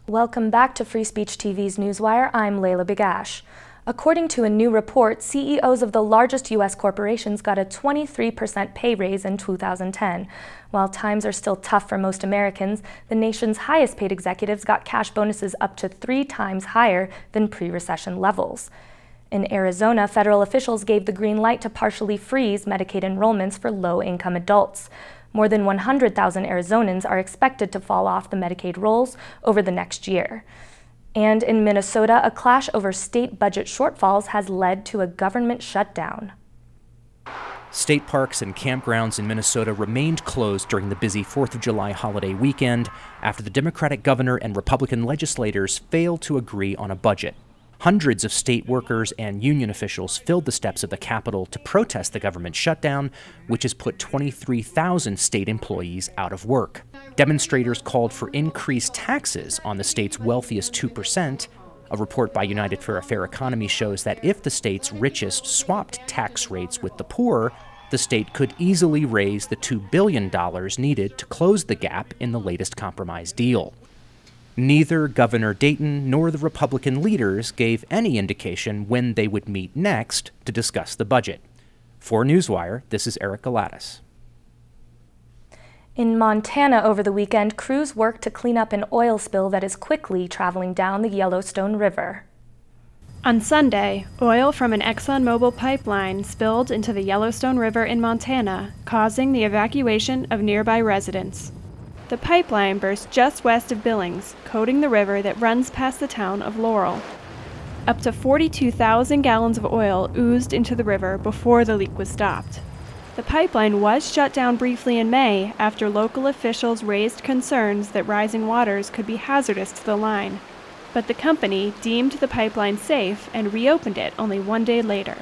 Welcome back to Free Speech TV's Newswire. I'm Layla Bigash. According to a new report, CEOs of the largest U.S. corporations got a 23% pay raise in 2010. While times are still tough for most Americans, the nation's highest paid executives got cash bonuses up to 3 times higher than pre-recession levels. In Arizona, federal officials gave the green light to partially freeze Medicaid enrollments for low-income adults. More than 100,000 Arizonans are expected to fall off the Medicaid rolls over the next year. And in Minnesota, a clash over state budget shortfalls has led to a government shutdown. State parks and campgrounds in Minnesota remained closed during the busy 4th of July holiday weekend after the Democratic governor and Republican legislators failed to agree on a budget. Hundreds of state workers and union officials filled the steps of the Capitol to protest the government shutdown, which has put 23,000 state employees out of work. Demonstrators called for increased taxes on the state's wealthiest 2%. A report by United for a Fair Economy shows that if the state's richest swapped tax rates with the poor, the state could easily raise the $2 billion needed to close the gap in the latest compromise deal. Neither Governor Dayton nor the Republican leaders gave any indication when they would meet next to discuss the budget. For Newswire, this is Eric Galatis. In Montana over the weekend, crews worked to clean up an oil spill that is quickly traveling down the Yellowstone River. On Sunday, oil from an ExxonMobil pipeline spilled into the Yellowstone River in Montana, causing the evacuation of nearby residents. The pipeline burst just west of Billings, coating the river that runs past the town of Laurel. Up to 42,000 gallons of oil oozed into the river before the leak was stopped. The pipeline was shut down briefly in May after local officials raised concerns that rising waters could be hazardous to the line. But the company deemed the pipeline safe and reopened it only 1 day later.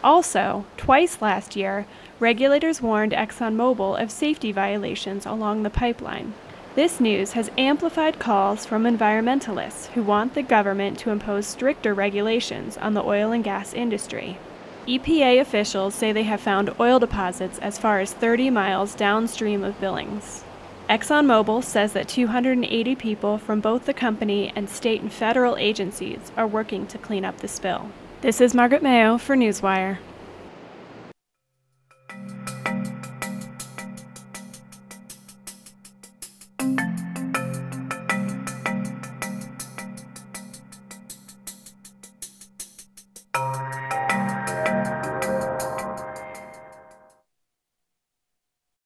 Also, twice last year, regulators warned ExxonMobil of safety violations along the pipeline. This news has amplified calls from environmentalists who want the government to impose stricter regulations on the oil and gas industry. EPA officials say they have found oil deposits as far as 30 miles downstream of Billings. ExxonMobil says that 280 people from both the company and state and federal agencies are working to clean up the spill. This is Margaret Mayo for Newswire.